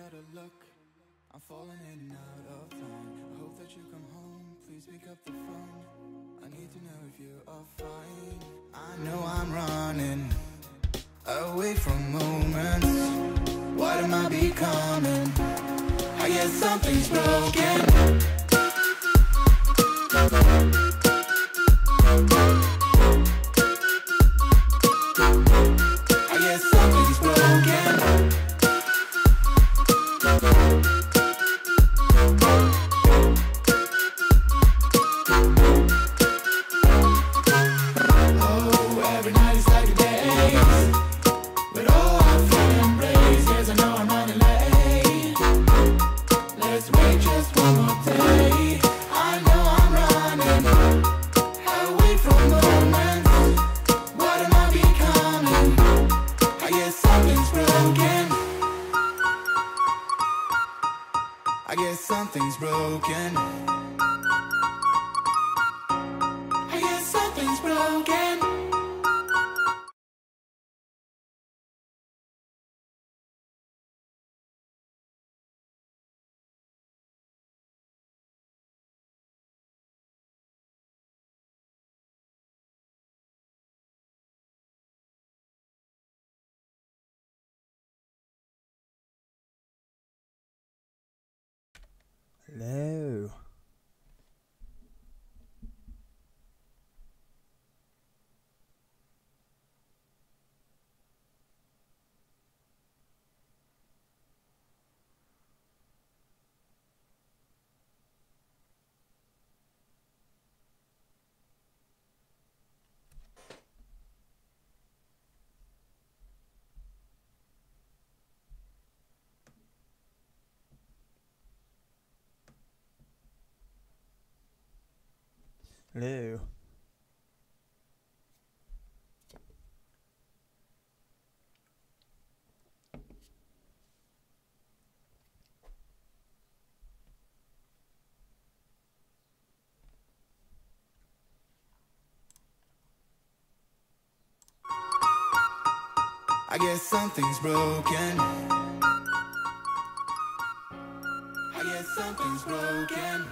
better luck. I'm falling in and out of line. I hope that you come home, please pick up the phone. I need to know if you are fine. I know I'm running away from moments. What am I becoming? I guess something's broken. I guess something's broken. Oh, every night is like a day, but all I feel embrace. Yes, I know I'm running late. Let's wait just one more day. I know I'm running away from moments. What am I becoming? I guess something's broken. I guess something's broken. I guess something's broken. Hello. Hello. I guess something's broken. I guess something's broken.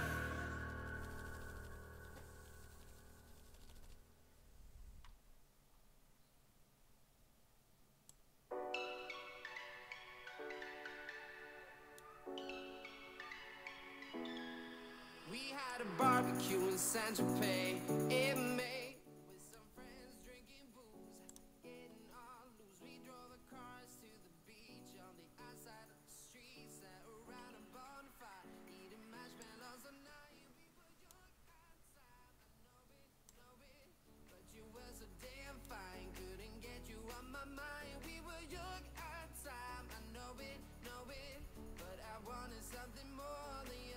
We had a barbecue in San Tropez in May with some friends drinking booze, getting all loose. We drove the cars to the beach on the outside of the street, sat around a bonfire, eating marshmallows all night. We were young outside, I know it, but you were so damn fine. Couldn't get you on my mind. We were young outside, I know it, but I wanted something more than you.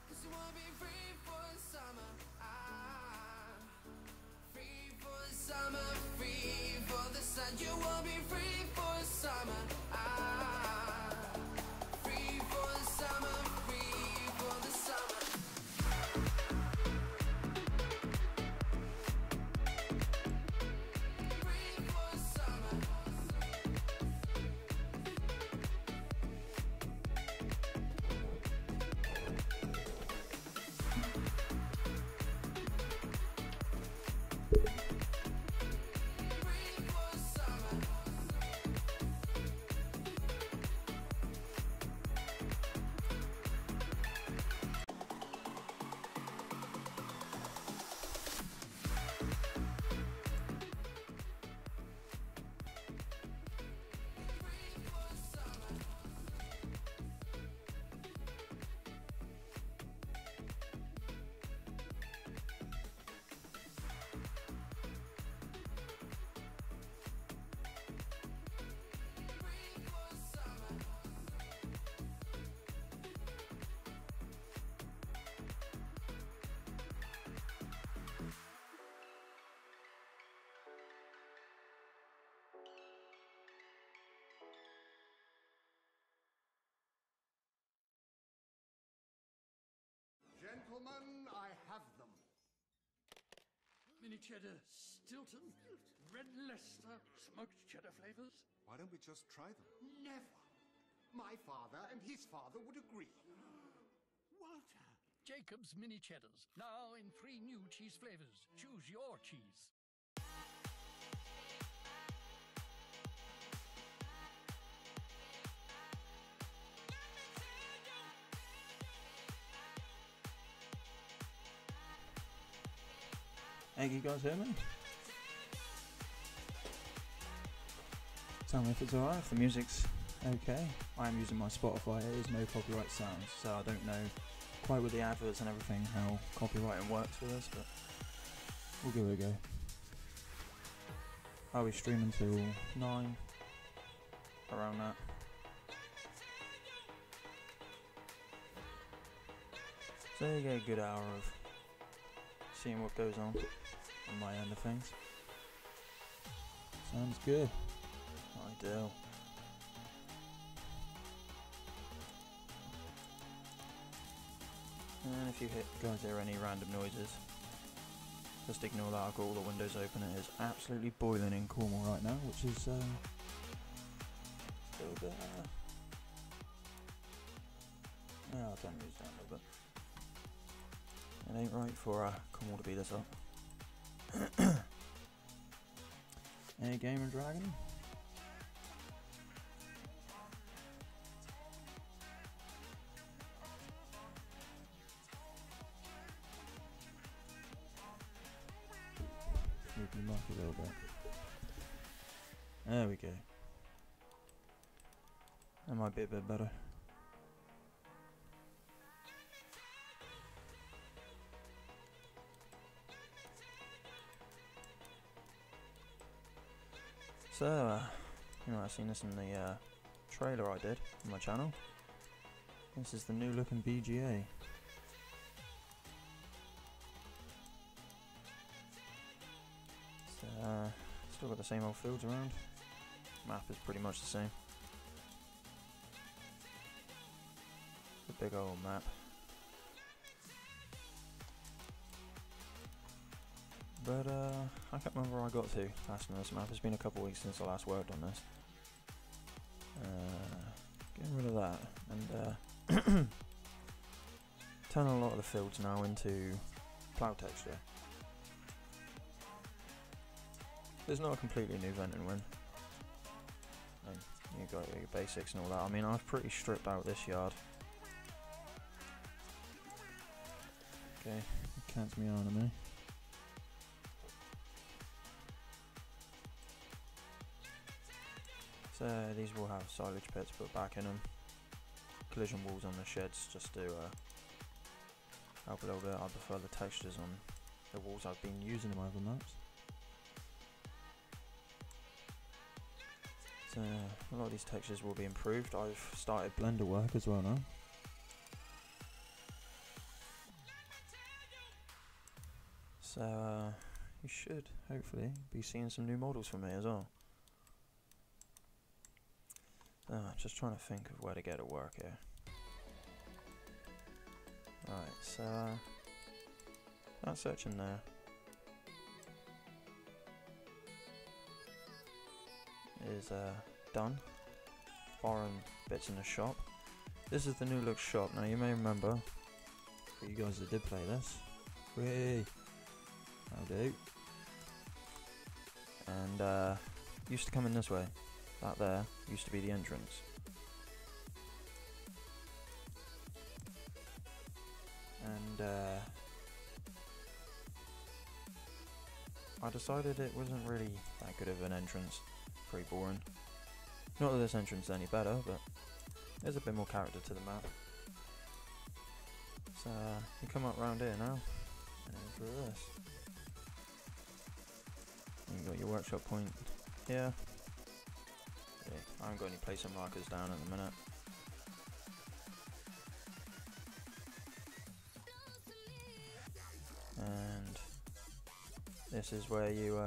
Cause you wanna be free for the summer, free for the summer, free for the sun. You wanna be free for the summer, free for the summer, free for the summer. Free for the summer. Free for the summer. Free for the summer. Free for the summer. Gentlemen, I have them. Mini cheddar Stilton, red Leicester, smoked cheddar flavors. Why don't we just try them? Never. My father and his father would agree. Walter. Jacob's Mini Cheddars, now in 3 new cheese flavors. Choose your cheese. Hey, you guys hear me? Tell me if it's alright, if the music's okay. I am using my Spotify, it is no copyright sounds, so I don't know quite with the adverts and everything how copywriting works with us, but we'll give it a go. I'll be streaming till 9, around that. So you get a good hour of seeing what goes on my end of things. Sounds good. Ideal. And if you guys hear any random noises, just ignore that. I've got all the windows open. It is absolutely boiling in Cornwall right now, which is a little bit. I'll turn the music down a little bit. It ain't right for Cornwall to be this up. Hey, Gamer Dragon. Move the mic a little bit. There we go. That might be a bit better. So, you might have seen this in the trailer I did on my channel. This is the new looking BGA. Still got the same old fields around. Map is pretty much the same. The big old map. But I can't remember where I got to last on this map. It's been a couple of weeks since I last worked on this. Getting rid of that and turning a lot of the fields now into plough texture. There's not a completely new Ventonwyn. You got your basics and all that. I mean, I've pretty stripped out this yard. Okay, cat's me on me. So these will have silage pits put back in them. Collision walls on the sheds just to help a little bit. I prefer the textures on the walls I've been using them over maps. So a lot of these textures will be improved. I've started blender work as well now. So you should hopefully be seeing some new models from me as well. Just trying to think of where to get to work here. Alright, so that section there is done. Borrowing bits in the shop. This is the new look shop. Now you may remember, for you guys that did play this, I'll do. And used to come in this way. That there used to be the entrance. And I decided it wasn't really that good of an entrance. Pretty boring. Not that this entrance is any better, but there's a bit more character to the map. So you come up round here now, and through this. You got your workshop point here. Yeah, I haven't got any placer markers down at the minute. And this is where you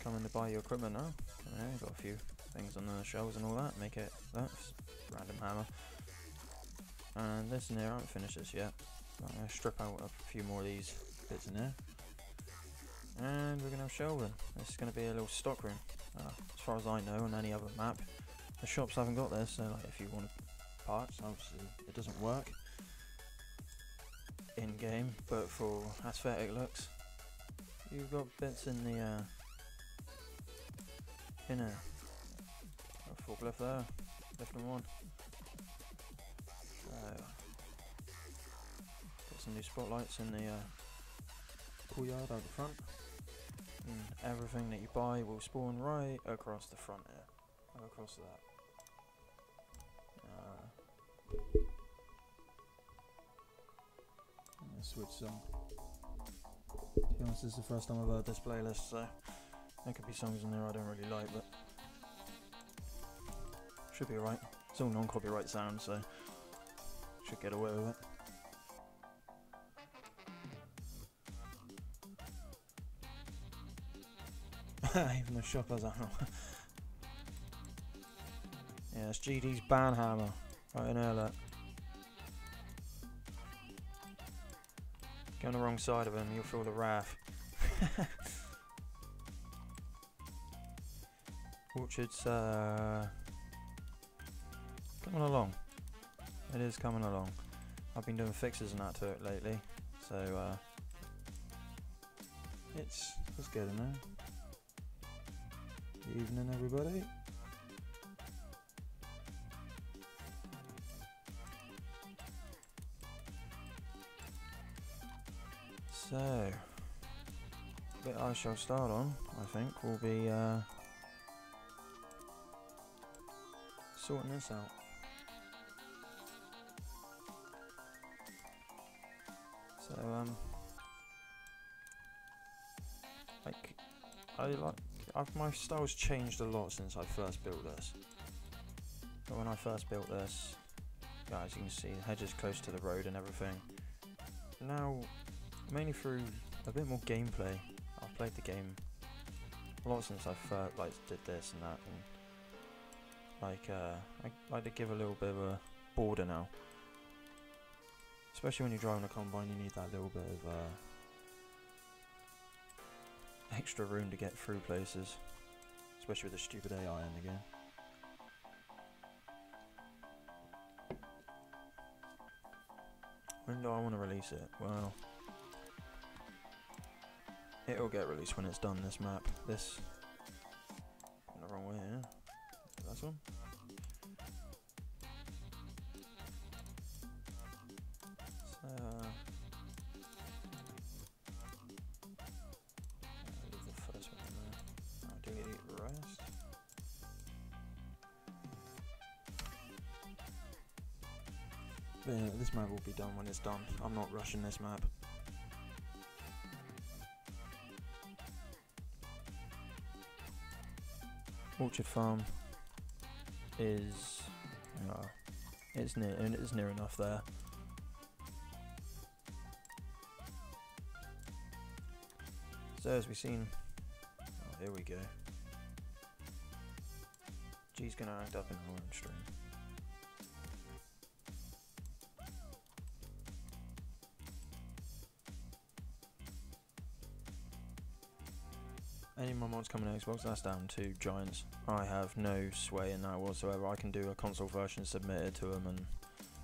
come in to buy your equipment now. You've got a few things on the shelves and all that. Make it that random hammer. And this in here, I haven't finished this yet. I'm going to strip out a few more of these bits in there. And we're going to have shelving. This is going to be a little stock room. As far as I know, on any other map, the shops haven't got this, so like, if you want parts, obviously it doesn't work in game, but for aesthetic looks, you've got bits in the inner forklift there, lifting one. Got some new spotlights in the pool yard out the front. And everything that you buy will spawn right across the front here, across that. I'm gonna switch some. To be honest, this is the first time I've heard this playlist, so there could be songs in there I don't really like, but should be alright. It's all non-copyright sound, so should get away with it. Even the shop has that. Yeah, it's GD's Banhammer. Right in there, look. Get on the wrong side of him, you'll feel the wrath. Orchard's coming along. It is coming along. I've been doing fixes and that to it lately, so it's good, isn't it? Good evening, everybody. So, the bit I shall start on, I think, will be sorting this out. So, my style's changed a lot since I first built this. But when I first built this, as you can see, the hedge is close to the road and everything. Now, mainly through a bit more gameplay, I've played the game a lot since I first did this and that, and I like to give a little bit of a border now. Especially when you're driving a combine, you need that little bit of extra room to get through places, especially with the stupid AI in the game. When do I want to release it? Well, it'll get released when it's done, this map. This, going the wrong way here. That's one. So, leave the first one in there. I do need to eat the rest. But yeah, this map will be done when it's done. I'm not rushing this map. Orchard Farm is it's near enough there. So as we've seen, oh, here we go. G's gonna act up in the orange stream. Any of my mods coming to Xbox, that's down to Giants. I have no sway in that whatsoever. I can do a console version submitted to them, and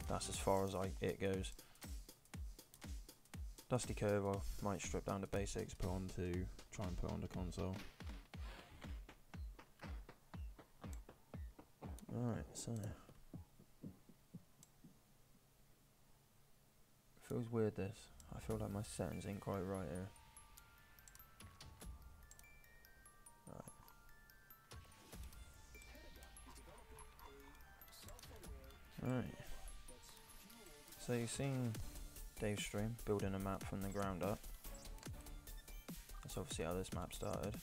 that's as far as it goes. Dusty Cove I might strip down to basics, try and put onto console. Right, so feels weird this. I feel like my settings ain't quite right here. Right, so you've seen Dave's stream, building a map from the ground up. That's obviously how this map started.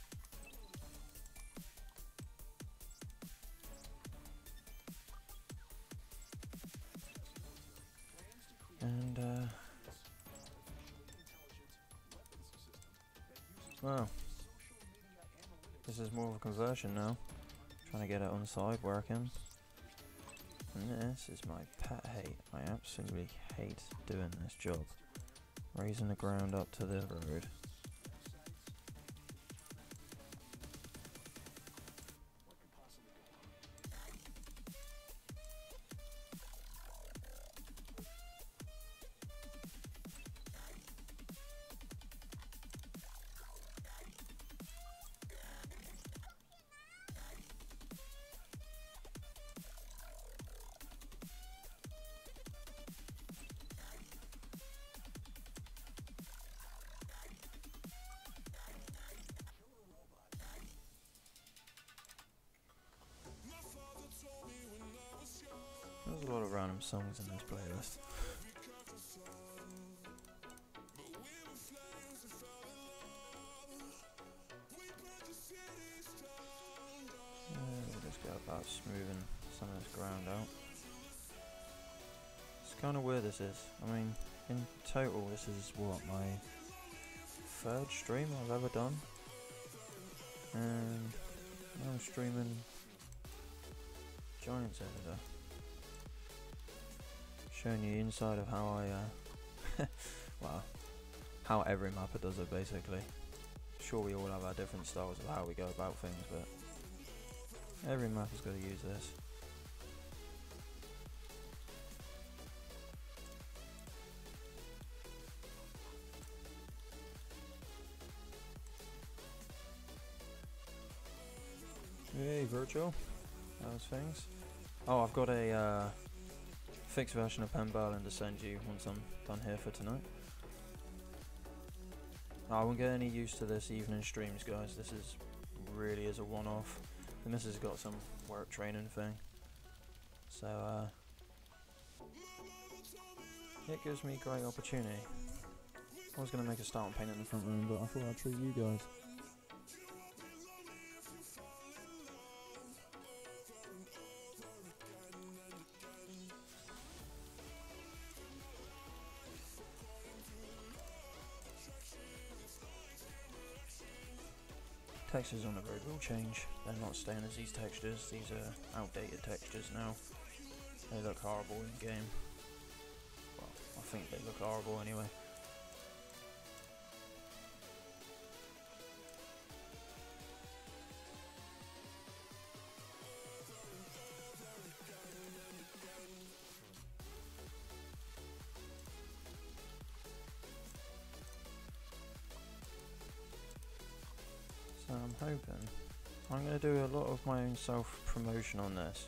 And well, this is more of a conversion now. Trying to get it on side working. And this is my pet hate. I absolutely hate doing this job. Raising the ground up to the road. some songs in this playlist. We'll just go about smoothing some of this ground out. It's kind of weird this is. I mean, in total this is what, my 3rd stream I've ever done. And now I'm streaming Giants Editor. Showing you inside of how I, well, how every mapper does it basically. Sure, we all have our different styles of how we go about things, but every mapper's got to use this. Hey, virtual. Those things. Oh, I've got a fixed version of Pen Berlin to send you once I'm done here for tonight. I won't get any use to this evening streams, guys. This is really is a one-off. The missus got some work training thing, so it gives me great opportunity. I was gonna make a start on painting the front room, but I thought I'd treat you guys. Textures on the road will change. They're not staying as these textures. These are outdated textures now. They look horrible in game. Well, I think they look horrible anyway. So I'm hoping I'm going to do a lot of my own self-promotion on this,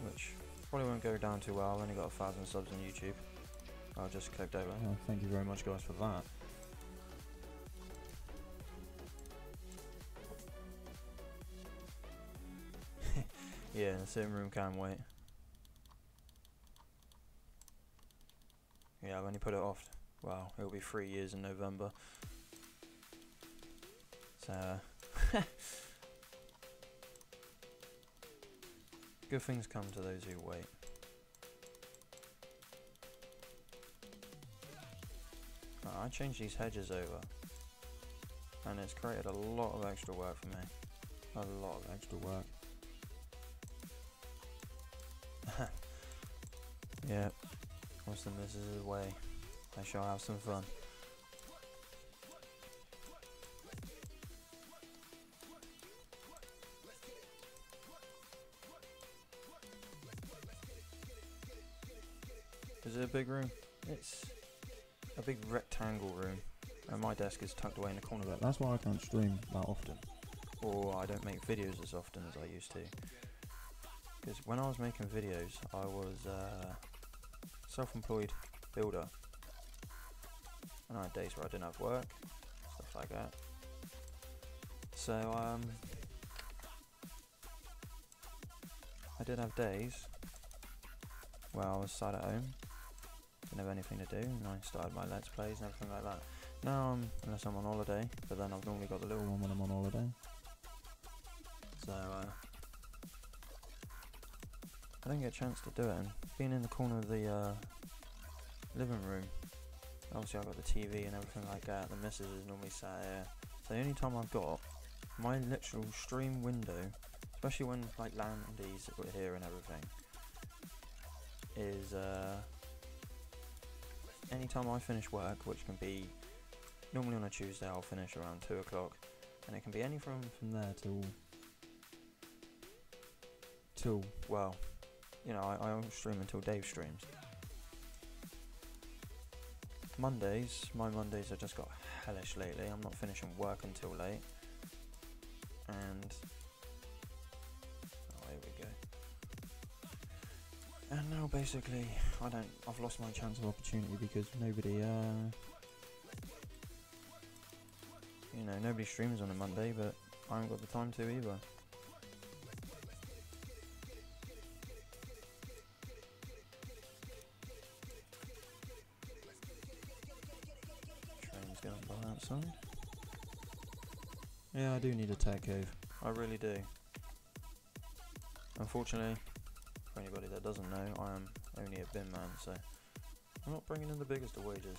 which probably won't go down too well. I've only got 1,000 subs on YouTube. I just clicked over. Oh, thank you very much, guys, for that. Yeah, the sitting room can wait. Yeah, I've only put it off. Wow, it'll be 3 years in November. So, good things come to those who wait. I changed these hedges over, and it's created a lot of extra work for me. A lot of extra work. Yeah, once the missus is away, I shall have some fun. Is it a big room? It's a big rectangle room, and my desk is tucked away in the corner of it. That's why I can't stream that often, or I don't make videos as often as I used to. Because when I was making videos, I was self-employed builder, and I had days where I didn't have work, stuff like that. So I did have days where I was sat at home, didn't have anything to do, and I started my Let's Plays and everything like that. Now, unless I'm on holiday, but then I've normally got the little one when I'm on holiday. So I don't get a chance to do it, and being in the corner of the living room, obviously I've got the TV and everything like that, the missus is normally sat here, so the only time I've got my literal stream window, especially when like Landy's here and everything, is any time I finish work, which can be normally on a Tuesday. I'll finish around 2 o'clock, and it can be anything from there till well, you know, I'll stream until Dave streams. Mondays, my Mondays have just got hellish lately. I'm not finishing work until late, and oh, here we go. And now basically, I've lost my chance of opportunity because nobody, you know, nobody streams on a Monday, but I haven't got the time to either. outside. Yeah, I do need a tech cave. I really do. Unfortunately, for anybody that doesn't know, I am only a bin man, so I'm not bringing in the biggest of wages.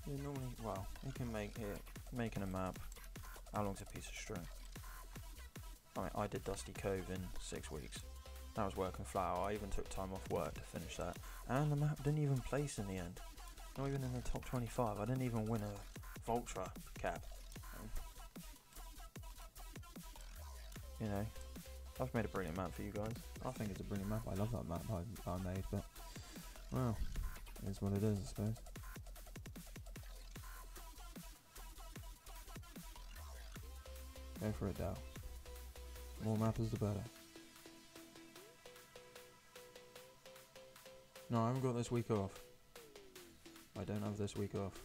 You normally, well, you can make it, making a map. How long's a piece of string? I mean, I did Dusty Cove in 6 weeks. That was working flat out. I even took time off work to finish that. And the map didn't even place in the end. Not even in the top 25. I didn't even win a Vultra cap. You know, I've made a brilliant map for you guys. I think it's a brilliant map. I love that map I made, but well, it's what it is, I suppose. Go for it, Dow. More mappers, the better. No, I haven't got this week off. I don't have this week off.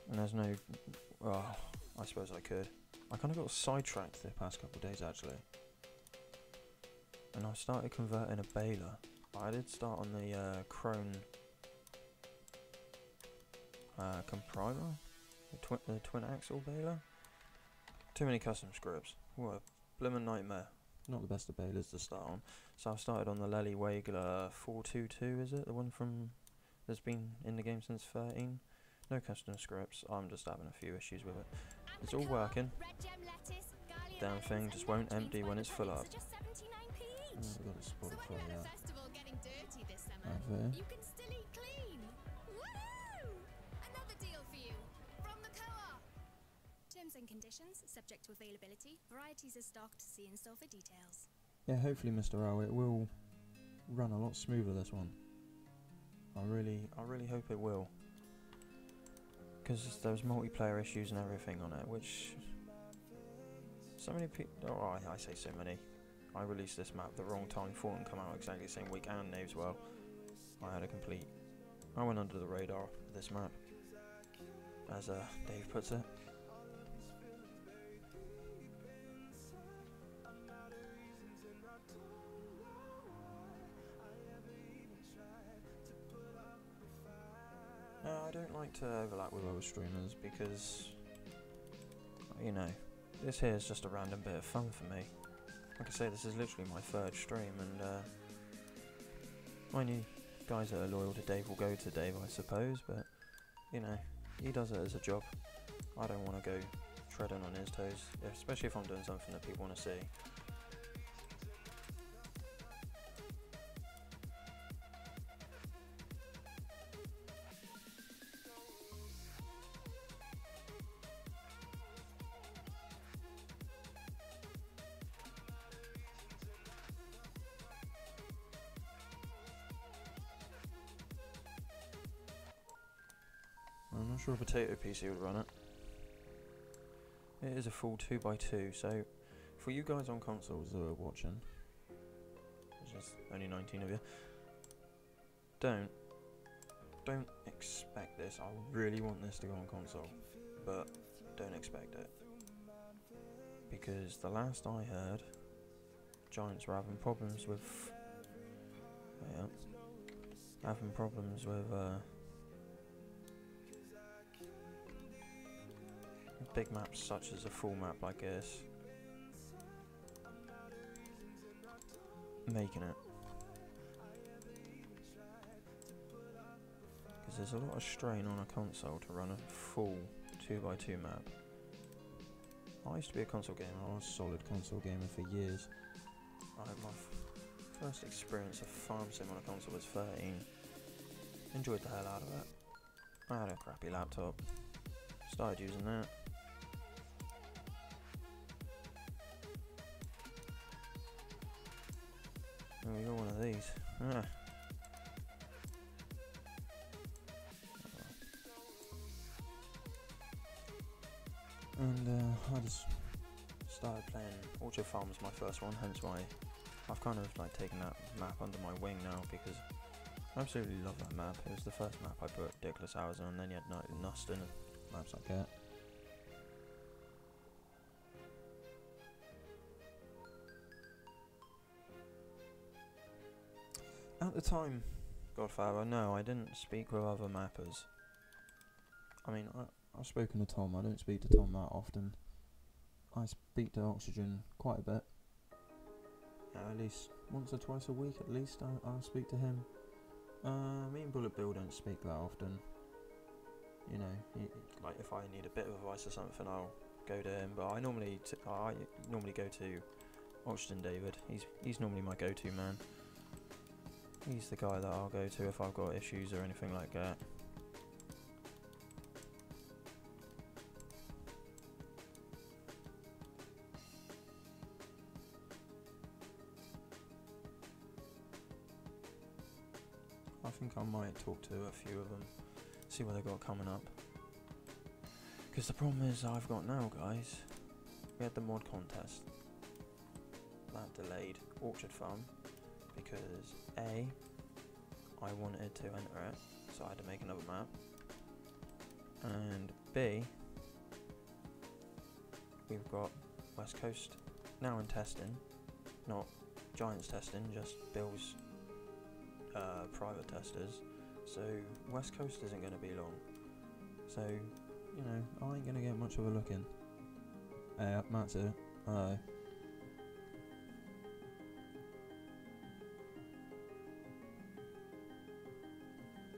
And there's no... Oh, I suppose I could. I kind of got sidetracked the past couple of days, actually. And I started converting a baler. I did start on the Crone comprimer. The twin axle baler. Too many custom scripts. What a blimmin' nightmare. Not the best of balers to start on. So I've started on the Lely Wagler 422, is it? The one from that's been in the game since 13. No custom scripts. I'm just having a few issues with it. It's all working. Damn thing just won't empty when it's full up. Oh, we've got a Spotify, yeah. You can still eat clean. Woohoo! Another deal for you from the co-op. Terms and conditions subject to availability. Varieties are stocked. See in store for details. Yeah, hopefully, Mr. Owl, it will run a lot smoother, this one. I really hope it will. Because there's multiplayer issues and everything on it, which so many people. Oh, I say so many. I released this map the wrong time. Thought it come out exactly the same week, and Nave's well. I had a complete. I went under the radar with this map, as Dave puts it. I don't like to overlap with other streamers because, you know, this here is just a random bit of fun for me. Like I say, this is literally my third stream, and my new guys that are loyal to Dave will go to Dave, I suppose, but, you know, he does it as a job. I don't want to go treading on his toes, especially if I'm doing something that people want to see. I'm not sure a potato PC would run it. It is a full 2x2, so for you guys on consoles that are watching, which is only 19 of you, don't expect this. I really want this to go on console, but don't expect it. Because the last I heard, Giants were having problems with big maps such as a full map like this, making it. Because there's a lot of strain on a console to run a full 2x2 map. I used to be a console gamer. I was a solid console gamer for years. I had my first experience of farm sim on a console was 13. Enjoyed the hell out of it. I had a crappy laptop. Started using that. And we got one of these. Ah. And I just Started playing Orchard Farm was my first one, hence why I've kind of like taken that map under my wing now, because I absolutely love that map. It was the first map I put ridiculous hours on, and then you had Nuston and maps like that. At the time, Godfather, no, I didn't speak with other mappers. I mean, I've spoken to Tom. I don't speak to Tom that often. I speak to Oxygen quite a bit. At least once or twice a week, at least, I'll speak to him. Me and Bullet Bill don't speak that often. You know, like if I need a bit of advice or something, I'll go to him. But I normally go to Oxygen David. He's normally my go-to man. He's the guy that I'll go to if I've got issues or anything like that. I think I might talk to a few of them, see what they got coming up. Because the problem is I've got now, guys, we had the mod contest. That delayed Orchard Farm because A, I wanted to enter it, so I had to make another map. And B, we've got West Coast now in testing, not Giants testing, just Bill's private testers, so West Coast isn't going to be long, so you know, I ain't going to get much of a look in. Matt's here. Hello.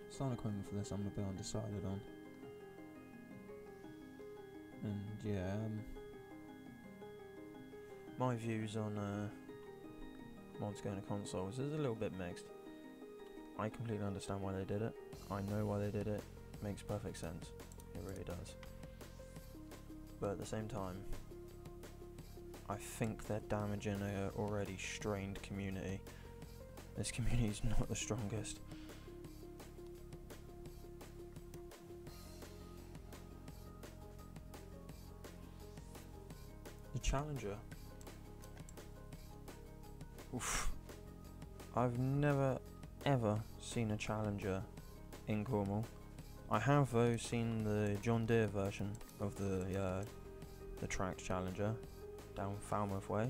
Sound equipment for this I'm a bit undecided on, and yeah, my views on mods going to consoles is a little bit mixed. I completely understand why they did it. I know why they did it. Makes perfect sense. It really does. But at the same time, I think they're damaging a already strained community. This community's not the strongest. The Challenger. Oof. I've never ever seen a Challenger in Cornwall. I have though seen the John Deere version of the tracked Challenger down Falmouth way.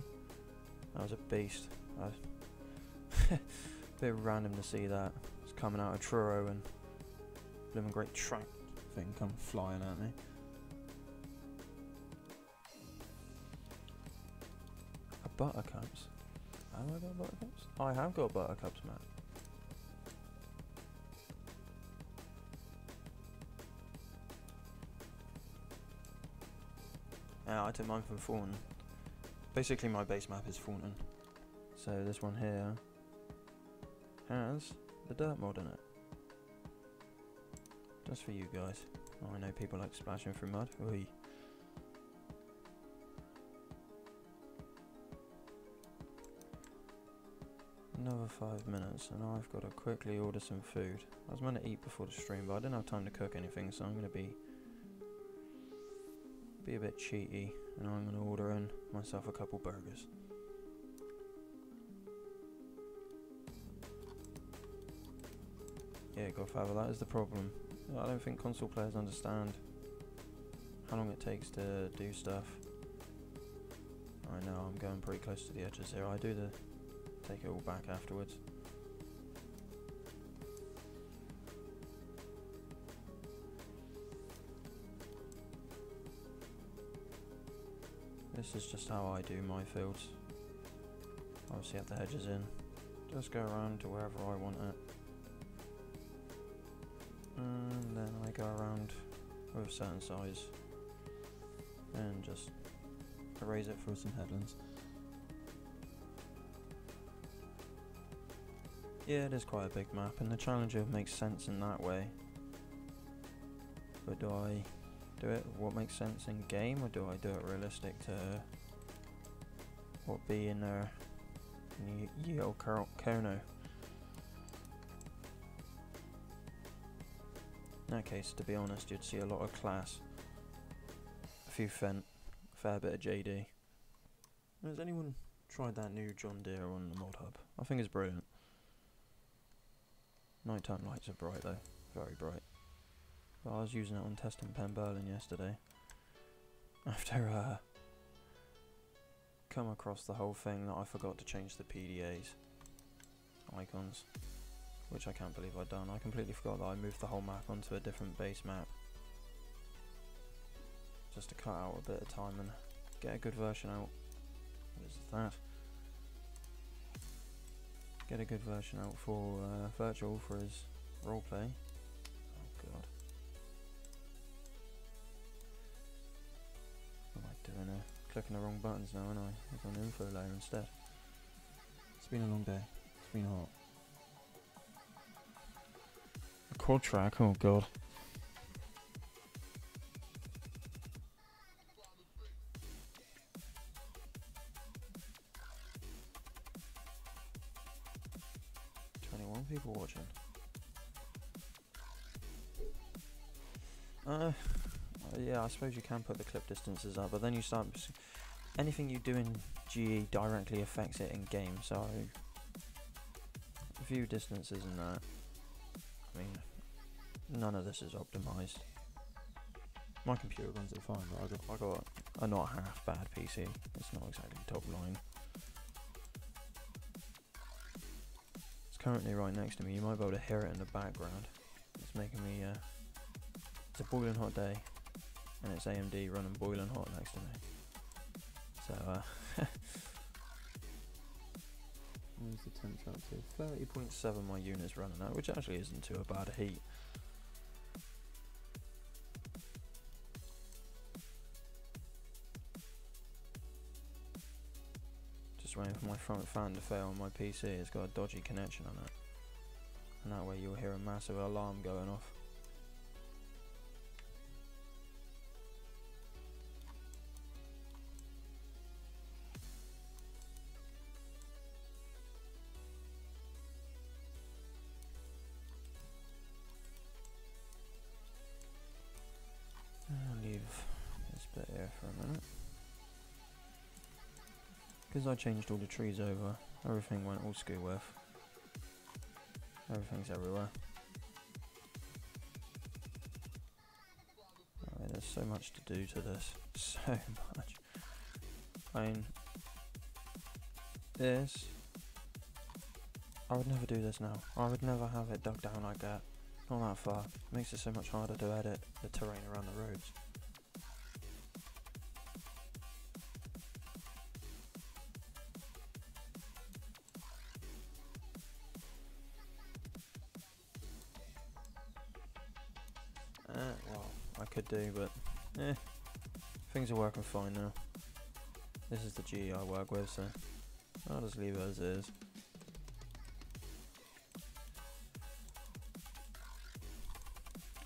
That was a beast. Bit random to see that. It's coming out of Truro and living great track thing come flying at me. A Buttercups. Have I got Buttercups? I have got Buttercups, Matt. I took mine from Thornton. Basically my base map is Thornton. So this one here has the dirt mod in it. Just for you guys. Oh, I know people like splashing through mud. Oi. Another 5 minutes and I've got to quickly order some food. I was meant to eat before the stream, but I didn't have time to cook anything, so I'm going to be a bit cheaty and I'm going to order in myself a couple burgers. Yeah, Godfather, that is the problem. I don't think console players understand how long it takes to do stuff. I know, I'm going pretty close to the edges here. I do take it all back afterwards. This is just how I do my fields. Obviously have the hedges in. Just go around to wherever I want it. And then I go around with a certain size and just erase it for some headlands. Yeah, it is quite a big map and the Challenger makes sense in that way. But do I do it what makes sense in game, or do I do it realistic to what be in there in Yale Kono? In that case, to be honest, you'd see a lot of class, a few Fent, a fair bit of JD. Has anyone tried that new John Deere on the mod hub? I think it's brilliant. Nighttime lights are bright though, very bright. But I was using it on testing Pen Berlin yesterday. After come across the whole thing that I forgot to change the PDAs icons. which I can't believe I've done. I completely forgot that I moved the whole map onto a different base map, just to cut out a bit of time and get a good version out. What is that? Get a good version out for Virtual for his roleplay. Oh god. What am I doing here? Clicking the wrong buttons now, aren't I? It's on info layer instead. It's been a long day. It's been hot. A quad track, oh god. People watching. Yeah, I suppose you can put the clip distances up, but then you start. Anything you do in GE directly affects it in game, so view distances and that. I mean, none of this is optimized. My computer runs it fine, but I got a not half bad PC. It's not exactly top line. Currently right next to me, you might be able to hear it in the background. It's making me, it's a boiling hot day, and it's AMD running boiling hot next to me. So, where's the temperature up to? 30.7 my unit's running at, which actually isn't too bad a heat. Just waiting for my front fan to fail on my PC. It's got a dodgy connection on it, and that way you'll hear a massive alarm going off. I'll leave this bit here for a minute. Because I changed all the trees over, everything went all skew with. Everything's everywhere. Oh, there's so much to do to this. So much. I mean, this, I would never do this now. I would never have it dug down like that. Not that far. It makes it so much harder to edit the terrain around the roads. Well, I could do, but things are working fine now. This is the GE I work with, so I'll just leave it as is.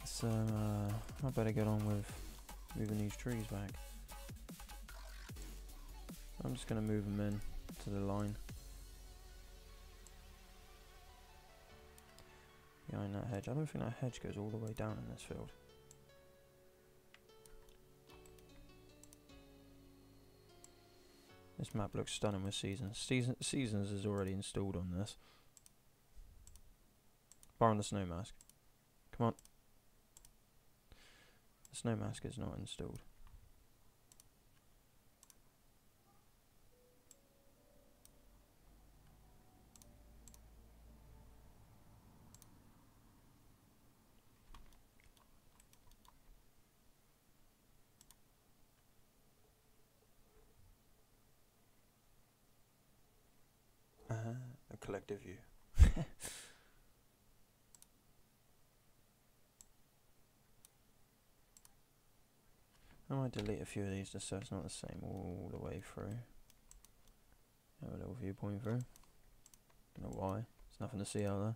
So I better get on with moving these trees back. I'm just going to move them in to the line behind that hedge. I don't think that hedge goes all the way down in this field. This map looks stunning with Seasons. Seasons is already installed on this. Barring the snow mask. Come on. The snow mask is not installed. A collective view. I might delete a few of these just so it's not the same all the way through. Have a little viewpoint through. Don't know why. There's nothing to see out there.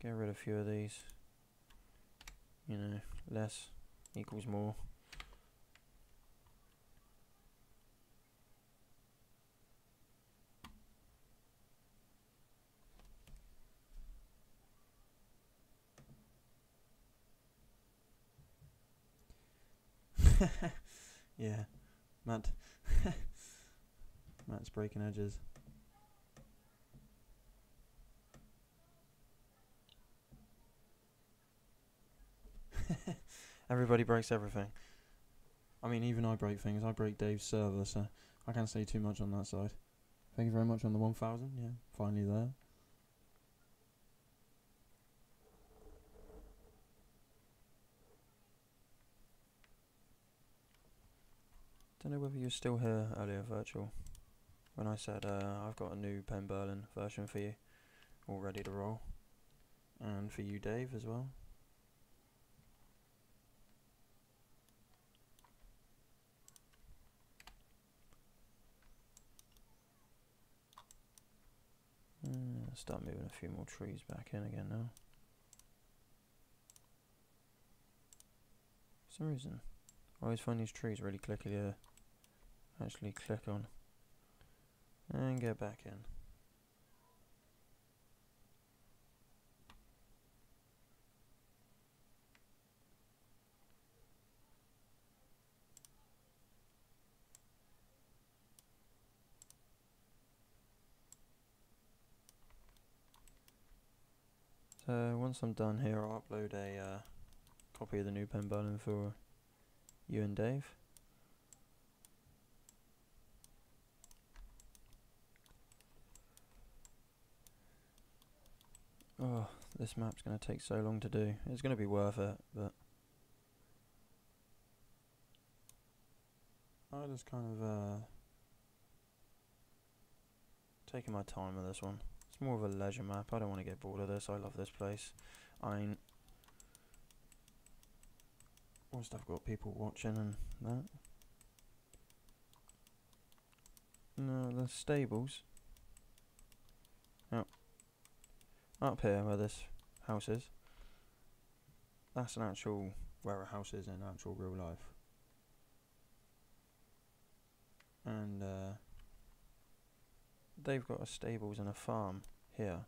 Get rid of a few of these. You know, less equals more. Yeah, Matt's breaking edges. Everybody breaks everything. I mean, even I break things. I break Dave's server, so I can't say too much on that side. Thank you very much on the 1,000. Yeah, finally there. Don't know whether you're still here earlier, Virtual, when I said I've got a new Pen Berlin version for you, all ready to roll. And for you, Dave, as well. Start moving a few more trees back in again now. For some reason, I always find these trees really clicky to actually click on. And get back in. So once I'm done here, I'll upload a copy of the new Pen Berlin for you and Dave. Oh, this map's going to take so long to do. It's going to be worth it, but I just kind of taking my time with this one. It's more of a leisure map. I don't want to get bored of this. I love this place. I mean, whilst I've got people watching and that. No, the stables. Oh. Up here where this house is. That's an actual, where a house is in actual real life. And they've got a stables and a farm here,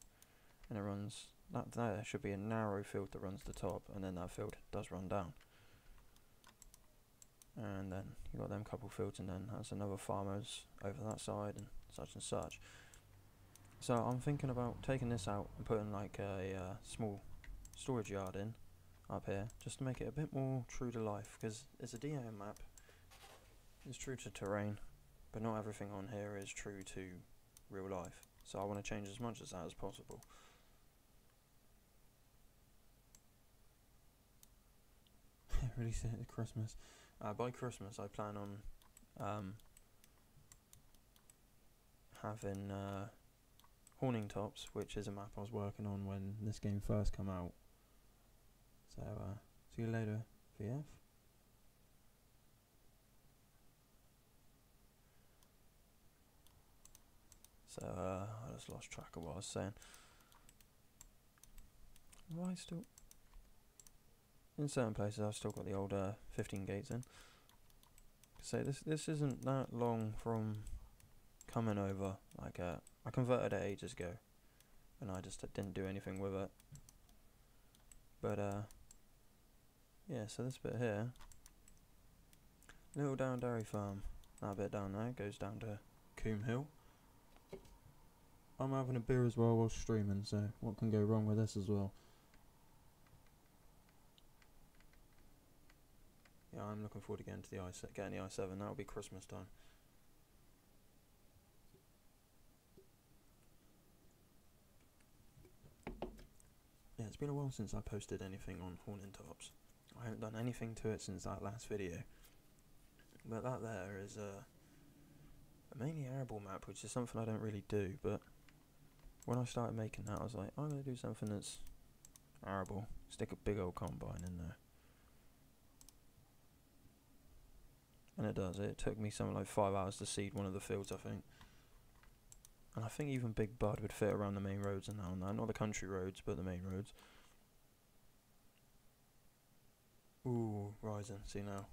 and it runs that. There should be a narrow field that runs the top, and then that field does run down. And then you got them couple fields, and then that's another farmer's over that side, and such and such. So I'm thinking about taking this out and putting like a small storage yard in up here, just to make it a bit more true to life, because it's a DIM map. It's true to terrain, but not everything on here is true to real life. So I want to change as much as that as possible. Release it at Christmas. By Christmas I plan on having Horning Tops, which is a map I was working on when this game first came out. So see you later, VF. So I just lost track of what I was saying. Why still? In certain places I've still got the old 15 gates in. So this isn't that long from coming over. Like I converted it ages ago, and I just didn't do anything with it. But yeah, so this bit here, Little Down Dairy Farm, that bit down there goes down to Coombe Hill. I'm having a beer as well while streaming, so what can go wrong with this as well? Yeah, I'm looking forward to getting to the getting the i7. That'll be Christmas time. Yeah, it's been a while since I posted anything on Horning Tops. I haven't done anything to it since that last video. But that there is a mainly arable map, which is something I don't really do, but when I started making that I was like, I'm going to do something that's arable. Stick a big old combine in there. And it does. It took me something like 5 hours to seed one of the fields, I think. And I think even Big Bud would fit around the main roads and that. Not the country roads, but the main roads. Ooh, Ryzen, see now.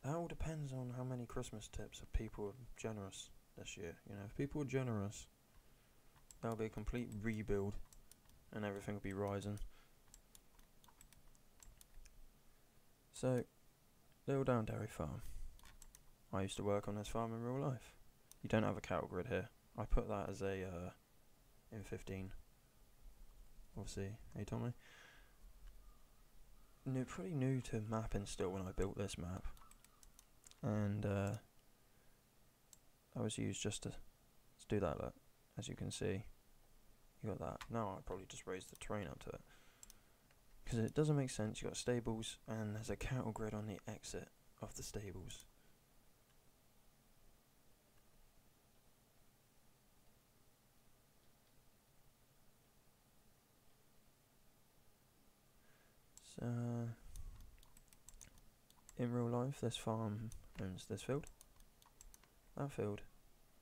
That all depends on how many Christmas tips if people are generous this year. You know, if people are generous, that'll be a complete rebuild and everything will be Ryzen. So, Little Down Dairy Farm. I used to work on this farm in real life. You don't have a cattle grid here. I put that as a in 15. Obviously, hey Tommy. pretty new to mapping still when I built this map, and that was used just to do that. Look, as you can see, you got that. Now I'll probably just raise the terrain up to it, because it doesn't make sense. You got stables and there's a cattle grid on the exit of the stables. So in real life, this farm owns this field, that field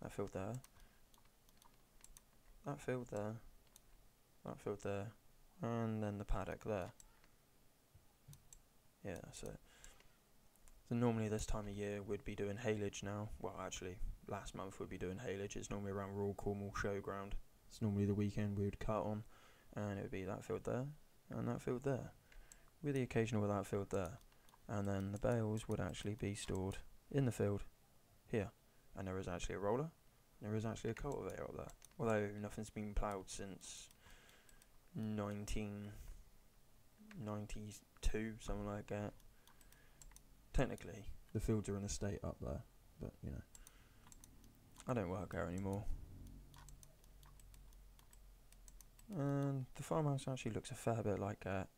there, that field there, that field there, and then the paddock there. Yeah, that's it. So normally this time of year we'd be doing haylage now. Well, actually, last month we'd be doing haylage. It's normally around Royal Cornwall Showground. It's normally the weekend we would cut on, and it would be that field there, and that field there, with the occasional without field there. And then the bales would actually be stored in the field here. And there is actually a roller, there is actually a cultivator up there. Although nothing's been ploughed since 1992, something like that. Technically, the fields are in a state up there, but you know, I don't work there anymore. And the farmhouse actually looks a fair bit like that,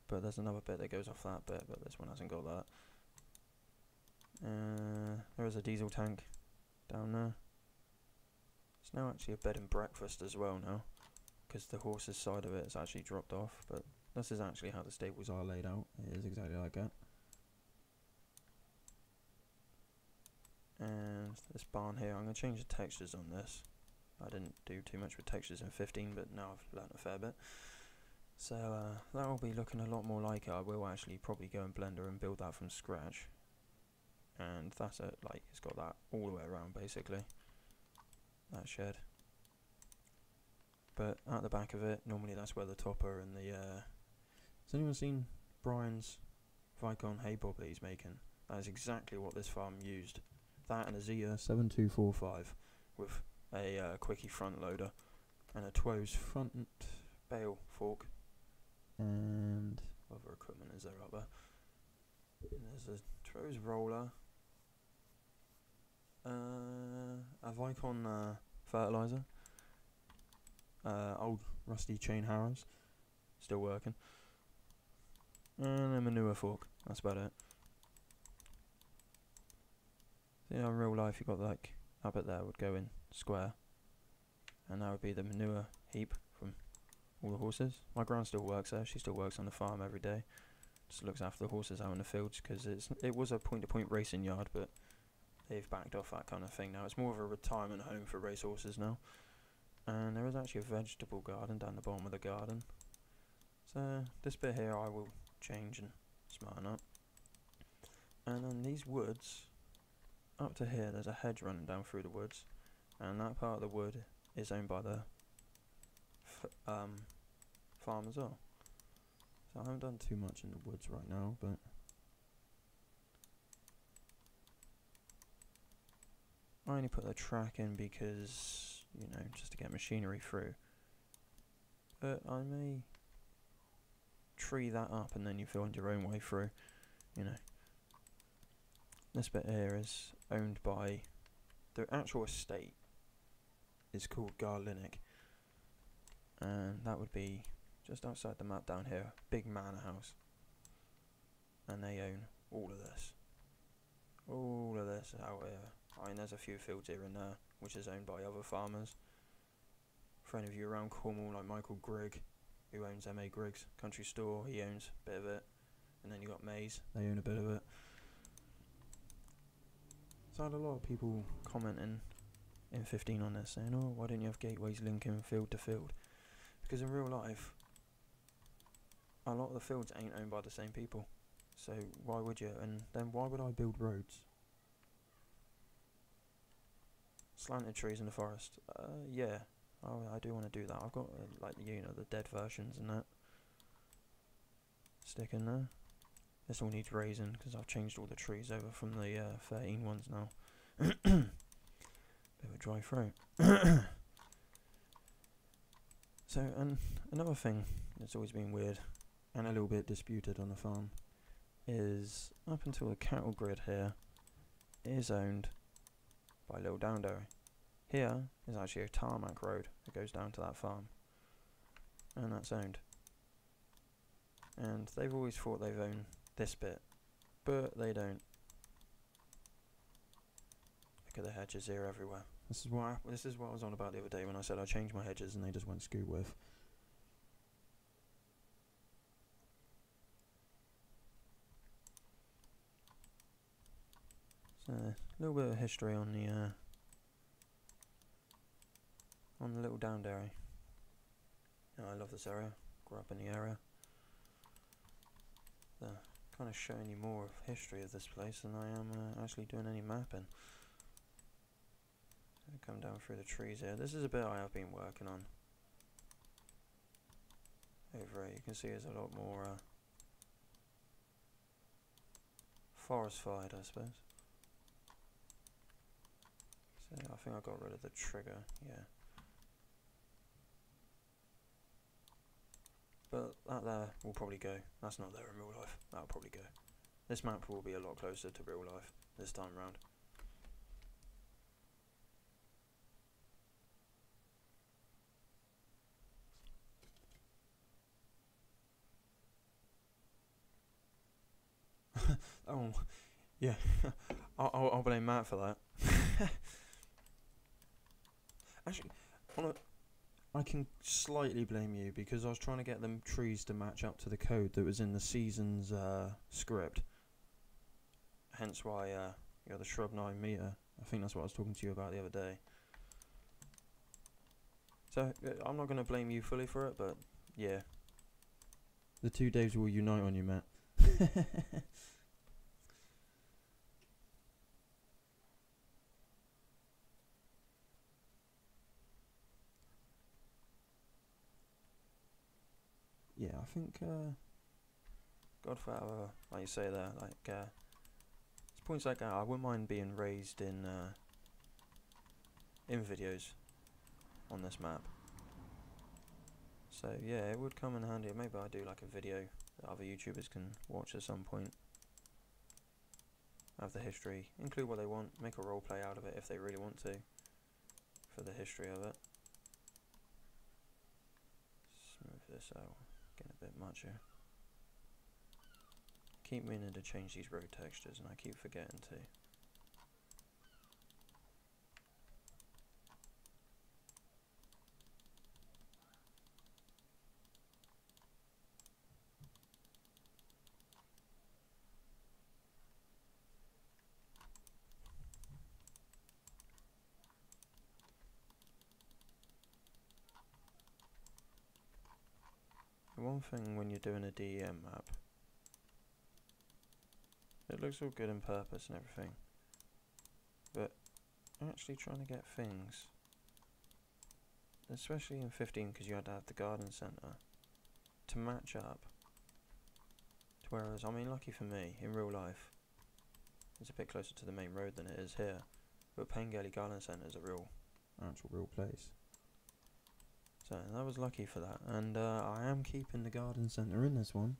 but there's another bit that goes off that bit, but this one hasn't got that. There is a diesel tank down there. It's now actually a bed and breakfast as well now, because the horses side of it is actually dropped off, but this is actually how the stables are laid out. It is exactly like that. And this barn here, I'm going to change the textures on this. I didn't do too much with textures in 15, but now I've learnt a fair bit. So that will be looking a lot more like it. I will actually probably go in Blender and build that from scratch. And that's it, like it's got that all the way around basically, that shed. But at the back of it, normally that's where the topper and the has anyone seen Brian's Vicon hay bobbler he's making? That is exactly what this farm used. That and a Zia 7245 with a quickie front loader and a Two's front bale fork. And what other equipment is there up there? And there's a Two's roller, a Vicon fertilizer, old rusty chain harrows, still working, and a manure fork. That's about it. So, in real life, you got like up at there would go in square, and that would be the manure heap from all the horses. My gran still works there. She still works on the farm every day. Just looks after the horses out in the fields, because it was a point-to-point racing yard, but they've backed off that kind of thing now. It's more of a retirement home for racehorses now. And there is actually a vegetable garden down the bottom of the garden. So this bit here I will change and smarten up. And then these woods, up to here there's a hedge running down through the woods, and that part of the wood is owned by the farm as well. So I haven't done too much in the woods right now, but I only put the track in because, you know, just to get machinery through. But I may tree that up and then you find your own way through, you know. This bit here is owned by the actual estate. It's called Garlinic, and that would be just outside the map down here, big manor house, and they own all of this out here. I mean, there's a few fields here and there which is owned by other farmers. For any of you around Cornwall, like Michael Grigg, who owns M.A. Griggs Country Store, he owns a bit of it, and then you got Mays, they own a bit of it. So I had a lot of people commenting in 15 on this, saying, oh, why don't you have gateways linking field to field? Because in real life, a lot of the fields ain't owned by the same people, so why would you? And then why would I build roads? Slanted trees in the forest, yeah, I do want to do that. I've got like, you know, the dead versions and that stick in there. This all needs raising because I've changed all the trees over from the 13 ones now. Bit of a dry throat. So, and another thing that's always been weird and a little bit disputed on the farm, is up until the cattle grid here is owned by Little Downdairy. Here is actually a tarmac road that goes down to that farm, and that's owned. And they've always thought they've owned this bit, but they don't. Look at the hedges here everywhere. This is what I was on about the other day when I said I changed my hedges and they just went scoot with. So a little bit of history on the Little Downdairy. Yeah, I love this area. Grew up in the area. Kind of showing you more of history of this place than I am actually doing any mapping. I come down through the trees here. This is a bit I have been working on. Over here, you can see there's a lot more forestified, I suppose. So I think I got rid of the trigger, yeah. But that there will probably go. That's not there in real life. That'll probably go. This map will be a lot closer to real life this time round. Oh, yeah. I'll blame Matt for that. Actually, I can slightly blame you because I was trying to get them trees to match up to the code that was in the season's script. Hence why you got the shrub 9 meter. I think that's what I was talking to you about the other day. So I'm not going to blame you fully for it, but yeah. The two Daves will unite on you, Matt. Yeah, I think, God forever, like you say there, like, it's points like that, I wouldn't mind being raised in videos on this map. So, yeah, it would come in handy. Maybe I do, like, a video that other YouTubers can watch at some point. Have the history, include what they want, make a roleplay out of it if they really want to, for the history of it. Smooth this out. Getting a bit much here. Keep meaning to change these road textures and I keep forgetting to. One thing when you're doing a DEM map, it looks all good in purpose and everything, but actually trying to get things, especially in 15 because you had to have the garden centre, to match up to whereas, I mean, lucky for me, in real life, it's a bit closer to the main road than it is here, but Pengelly Garden Centre is a actual real place. So I was lucky for that, and I am keeping the garden centre in this one,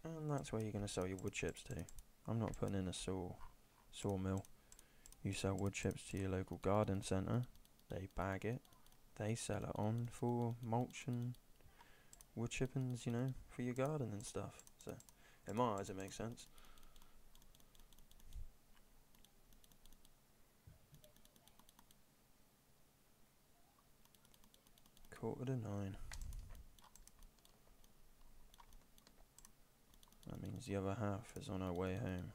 and that's where you're going to sell your wood chips to. I'm not putting in a sawmill. You sell wood chips to your local garden centre, they bag it, they sell it on for mulch and wood chippings, you know, for your garden and stuff. So in my eyes it makes sense. Quarter to 9. That means the other half is on our way home.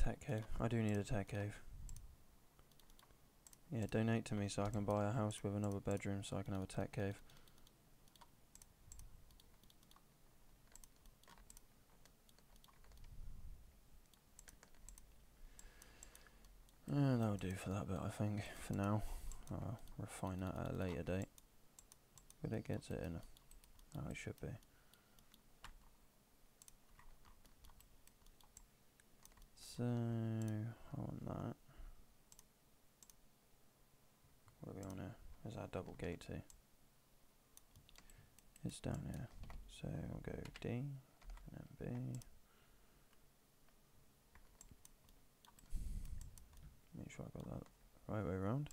tech cave. I do need a tech cave. Yeah, donate to me so I can buy a house with another bedroom so I can have a tech cave. That'll do for that bit, I think, for now. I'll refine that at a later date. But it gets it in how it should be. So, on that. What are we on here? There's our double gate T. It's down here. So we'll go D and then B. Make sure I got that right way around.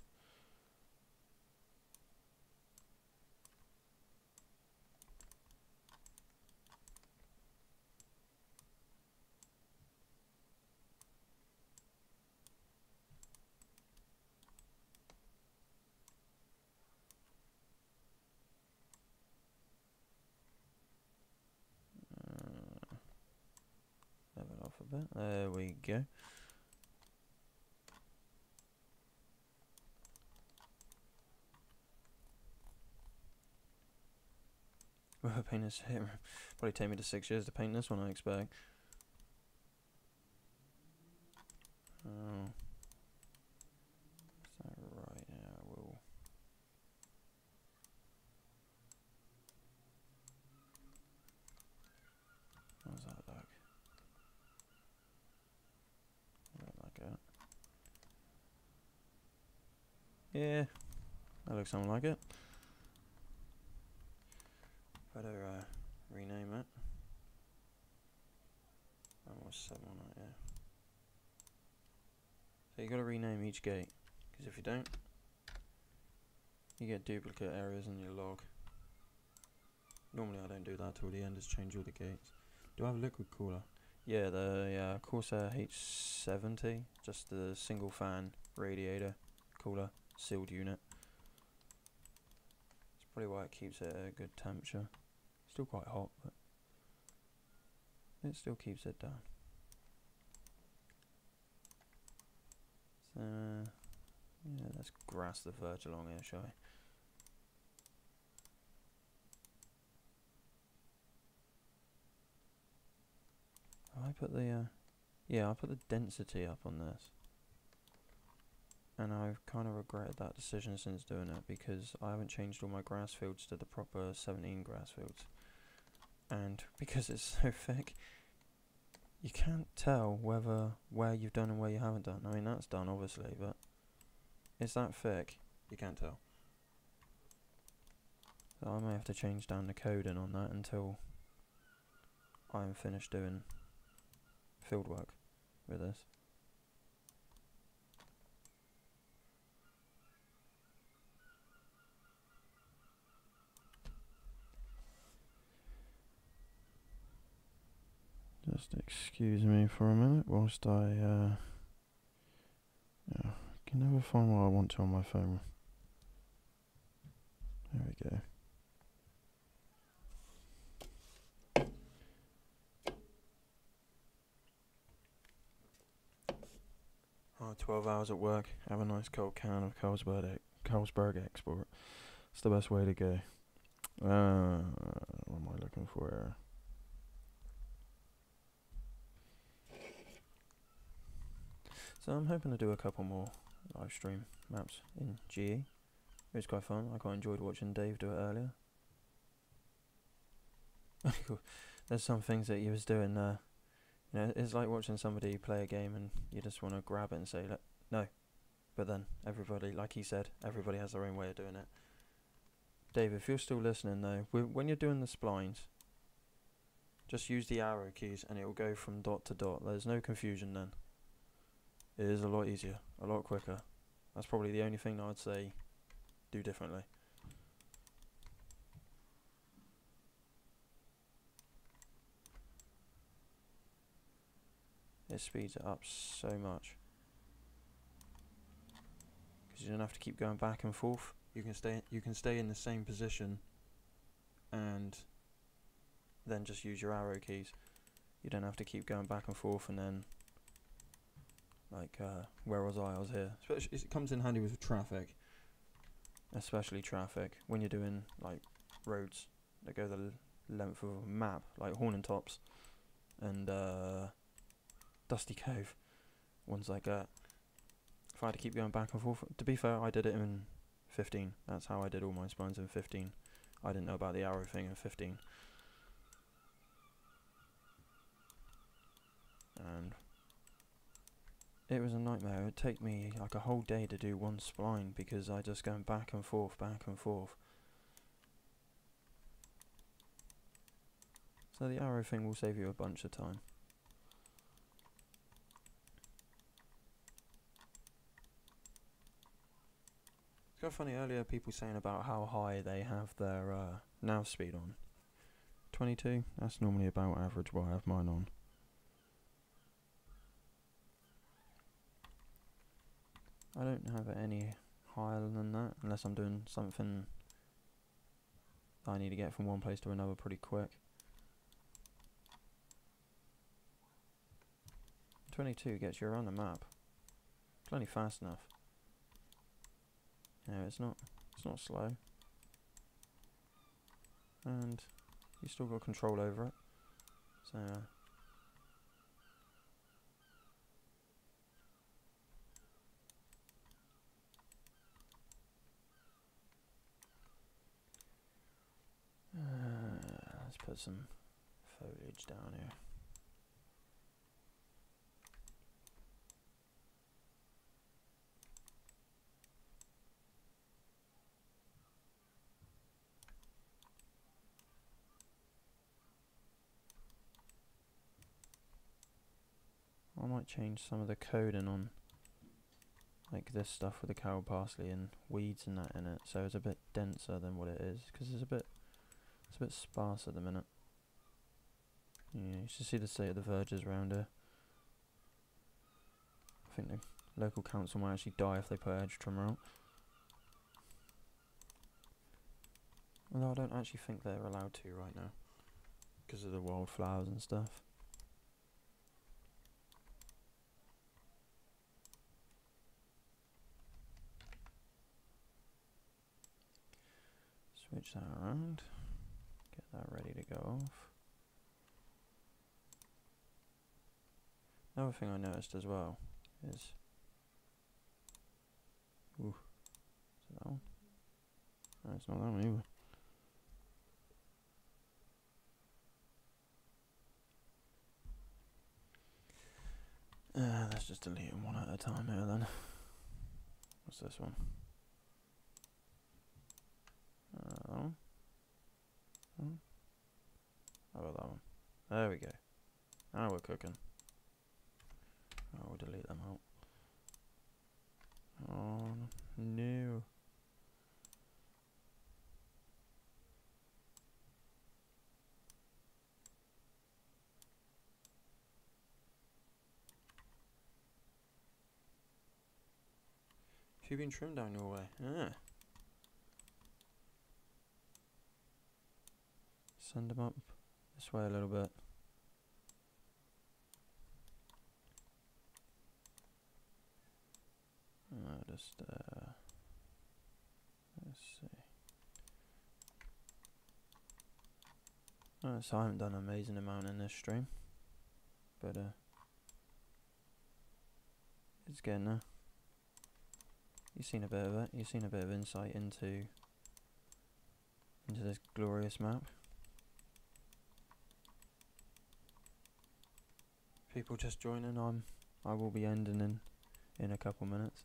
Level off a bit. There we go. Well, paint this here. Probably take me to 6 years to paint this one, I expect. Oh. Is that right? Yeah, I will. How's that look? I don't like it. Yeah, that looks something like it. Better rename it. Almost 7 on it, yeah. So you got to rename each gate, because if you don't, you get duplicate errors in your log. Normally I don't do that till the end, just change all the gates. Do I have a liquid cooler? Yeah, the Corsair H70, just the single fan radiator cooler, sealed unit. That's probably why it keeps it at a good temperature. Still quite hot, but it still keeps it down. So, yeah, let's grass the verge along here, shall we? I put the, I put the density up on this. And I've kind of regretted that decision since doing it, because I haven't changed all my grass fields to the proper 17 grass fields. And because it's so thick, you can't tell where you've done and where you haven't done. I mean, that's done obviously, but it's that thick, you can't tell. So I may have to change down the coding on that until I'm finished doing field work with this. Just excuse me for a minute whilst I can never find what I want to on my phone. There we go. Oh, 12 hours at work, have a nice cold can of Carlsberg Export. It's the best way to go. What am I looking for here? So I'm hoping to do a couple more live stream maps in GE. It was quite fun. I quite enjoyed watching Dave do it earlier. There's some things that he was doing you know, it's like watching somebody play a game and you just want to grab it and say, no. But then everybody, like he said, everybody has their own way of doing it. Dave, if you're still listening though, when you're doing the splines, just use the arrow keys and it will go from dot to dot. There's no confusion then. It is a lot easier, a lot quicker. That's probably the only thing I'd say do differently. It speeds it up so much. Because you don't have to keep going back and forth. You can stay in the same position and then just use your arrow keys. You don't have to keep going back and forth and then Like, where was I? I was here. It comes in handy with traffic. Especially traffic. When you're doing, like, roads that go the length of a map, like Horn Tops and Dusty Cove. Ones like that. If I had to keep going back and forth. To be fair, I did it in 15. That's how I did all my spawns in 15. I didn't know about the arrow thing in 15. And it was a nightmare. It would take me like a whole day to do one spline because I just going back and forth, back and forth. So the arrow thing will save you a bunch of time. It's kind of funny, earlier people saying about how high they have their nav speed on. 22, that's normally about average what I have mine on. I don't have it any higher than that unless I'm doing something that I need to get from one place to another pretty quick. 22 gets you around the map. Plenty fast enough. Yeah, it's not slow. And you still got control over it. So let's put some foliage down here. I might change some of the coding on like this stuff with the cow parsley and weeds and that in it, so it's a bit denser than what it is, because it's a bit sparse at the minute. Yeah, you should see the state of the verges around here. I think the local council might actually die if they put edge trimmer out. Although I don't actually think they're allowed to right now, because of the wildflowers and stuff. Switch that around, get that ready to go off. Another thing I noticed as well is, ooh, is it that one? No, it's not that one either. Let's just delete them one at a time here then. What's this one? That one? How about that one? There we go. Now we're cooking. Oh, we'll delete them out. Oh no. Have you been trimmed down your way? Yeah. Send them up this way a little bit. Just let's see. So I haven't done an amazing amount in this stream, but it's getting there. You've seen a bit of it. You've seen a bit of insight into this glorious map. People just joining. I will be ending in a couple minutes.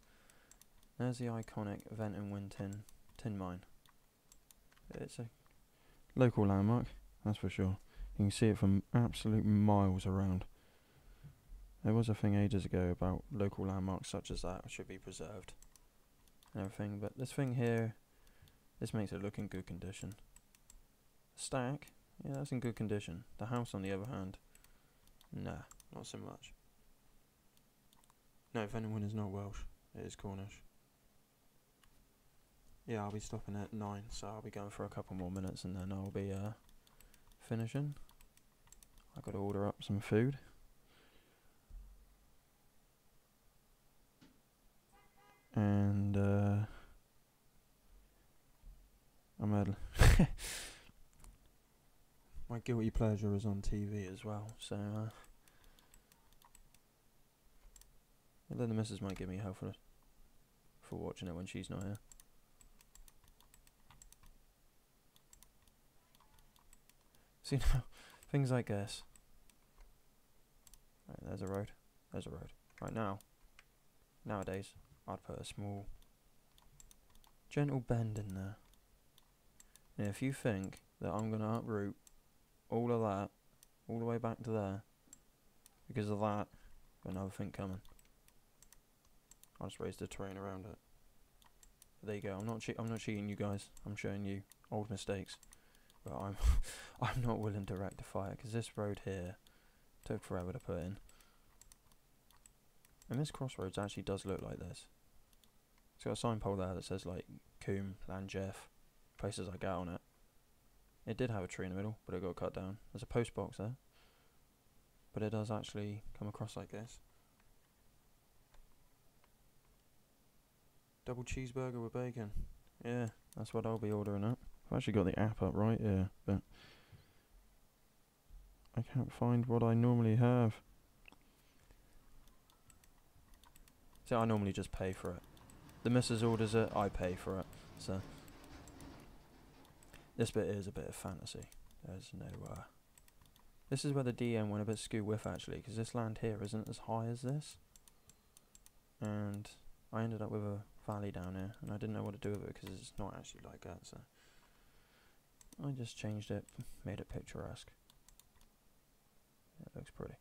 There's the iconic Ventonwyn tin mine. It's a local landmark, that's for sure. You can see it from absolute miles around. There was a thing ages ago about local landmarks such as that should be preserved and everything, but this thing here, this makes it look in good condition. The stack, yeah, that's in good condition. The house, on the other hand, nah, not so much. No, Ventonwyn is not Welsh, it is Cornish. Yeah, I'll be stopping at 9, so I'll be going for a couple more minutes and then I'll be finishing. I've got to order up some food. And I'm had my guilty pleasure is on TV as well, so and then the missus might give me hell for watching it when she's not here. See now, things like this. Right, there's a road. There's a road. Right now, nowadays, I'd put a small, gentle bend in there. And if you think that I'm going to uproot all of that, all the way back to there, because of that, got another thing coming. I'll just raise the terrain around it. But there you go. I'm not cheating you guys. I'm showing you old mistakes. But I'm not willing to rectify it, because this road here took forever to put in. And this crossroads actually does look like this. It's got a sign pole there that says like Coombe, LANDY, places I get on it. It did have a tree in the middle, but it got cut down. There's a post box there, but it does actually come across like this. Double cheeseburger with bacon. Yeah, that's what I'll be ordering up. I've actually got the app up right here, but I can't find what I normally have. See, I normally just pay for it. The missus orders it, I pay for it. So this bit is a bit of fantasy. There's no this is where the DM went a bit skew with actually, because this land here isn't as high as this. And I ended up with a valley down here, and I didn't know what to do with it because it's not actually like that, so I just changed it, made it picturesque. It looks pretty.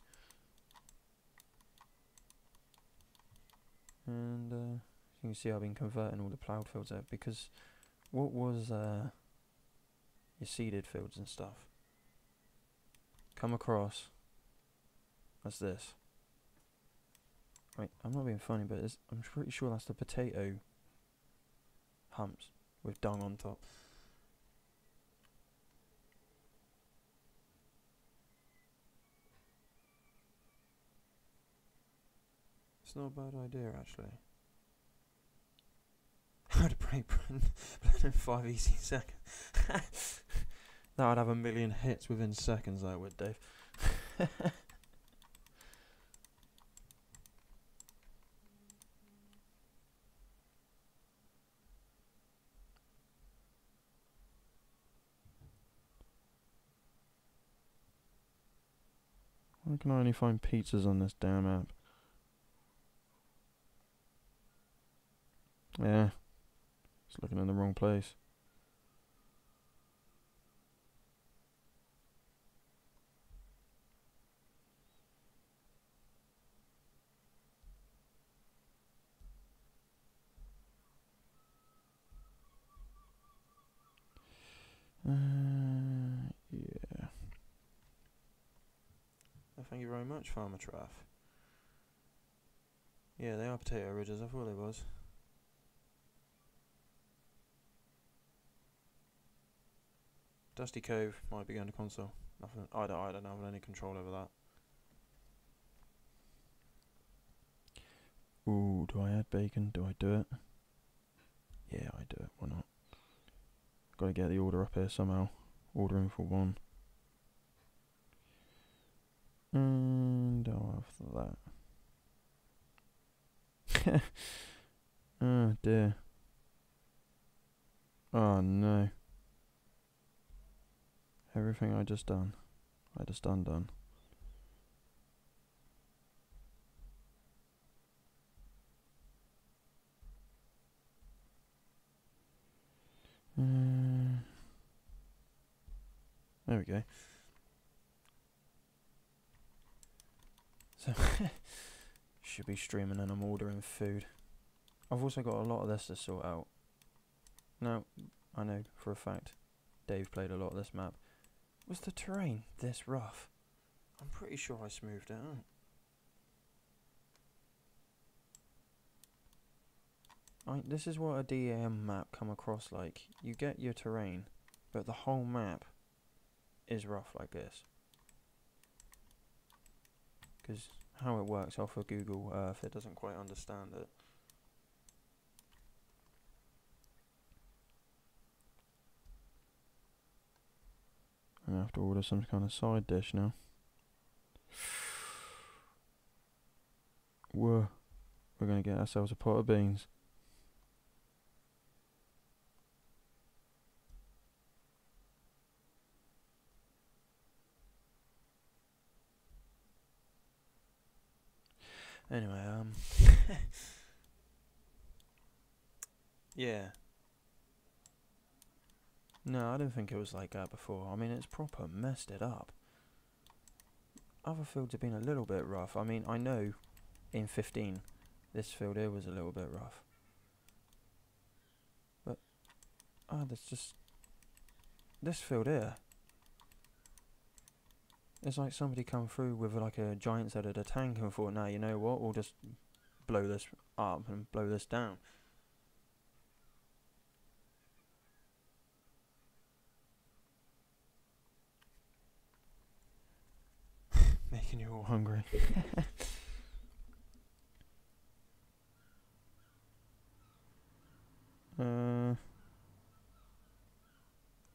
And you can see I've been converting all the ploughed fields there, because what was your seeded fields and stuff come across as this. Wait, I'm not being funny, but I'm pretty sure that's the potato humps with dung on top. It's not a bad idea, actually. I'd break blend in 5 easy seconds. That would have 1 million hits within seconds, that would, Dave. Why can I only find pizzas on this damn app? Yeah, it's looking in the wrong place. Yeah. Thank you very much, Farmer Traff. Yeah, they are potato ridges, I thought they was. Dusty Cove might be going to console. Nothing. I don't have any control over that. Ooh, do I add bacon? Do I do it? Yeah, I do it. Why not? Got to get the order up here somehow. Ordering for 1. And I'll have that. Oh dear. Oh no. Everything I just done. I just undone. There we go. So should be streaming and I'm ordering food. I've also got a lot of this to sort out. Now, I know for a fact Dave played a lot of this map. Was the terrain this rough? I'm pretty sure I smoothed it out. This is what a DAM map come across like. You get your terrain, but the whole map is rough like this. Because how it works off of Google Earth, it doesn't quite understand it. gonna have to order some kind of side dish now. Whoa, we're gonna get ourselves a pot of beans. Anyway, yeah. No, I don't think it was like that before. I mean, it's proper messed it up. Other fields have been a little bit rough. I mean, I know in 15 this field here was a little bit rough. But, there's just... this field here. It's like somebody come through with like a giant's head at a tank and thought, nah, you know what, we'll just blow this up and blow this down. Making you all hungry.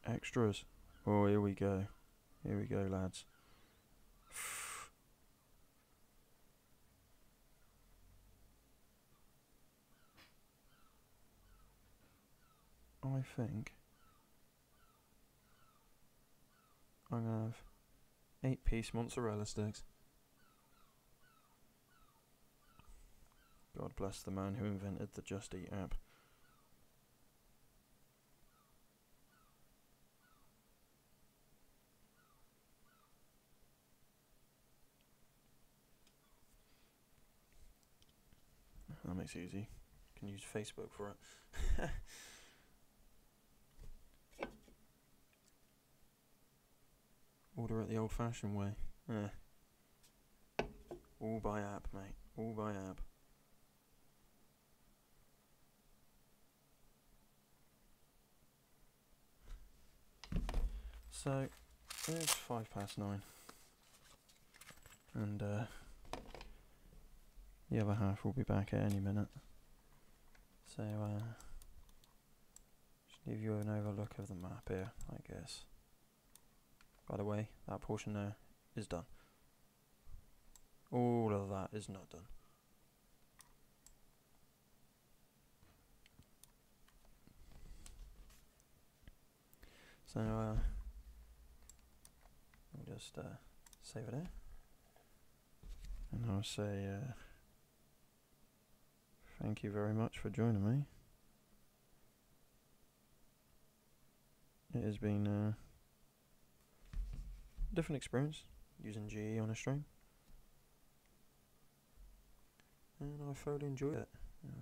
Extras. Oh, here we go. Here we go, lads. I think I'm gonna have 8-piece mozzarella sticks. God bless the man who invented the Just Eat app. That makes it easy. You can use Facebook for it. Order it the old-fashioned way. All by app, mate. All by app. So, it's 9:05. And, the other half will be back at any minute. So, just give you an overlook of the map here, I guess. By the way, that portion there is done. All of that is not done. So, we'll just save it there. And I'll say thank you very much for joining me. It has been a different experience using GE on a stream, and I thoroughly enjoyed it.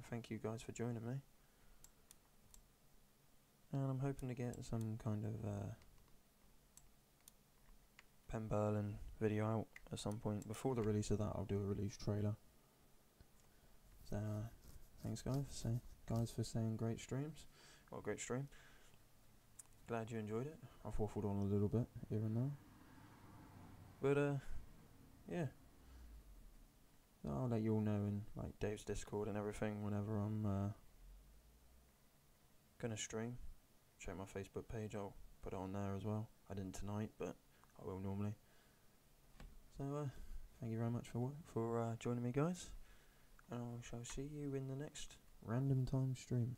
Thank you guys for joining me, and I'm hoping to get some kind of Pen Berlin video out at some point. Before the release of that, I'll do a release trailer. So thanks guys for saying great streams. Well, great stream. Glad you enjoyed it. I've waffled on a little bit here and there, but yeah, I'll let you all know in like Dave's Discord and everything whenever I'm gonna stream. Check my Facebook page, I'll put it on there as well. I didn't tonight, but I will normally. So thank you very much for joining me, guys, and I shall see you in the next random time stream.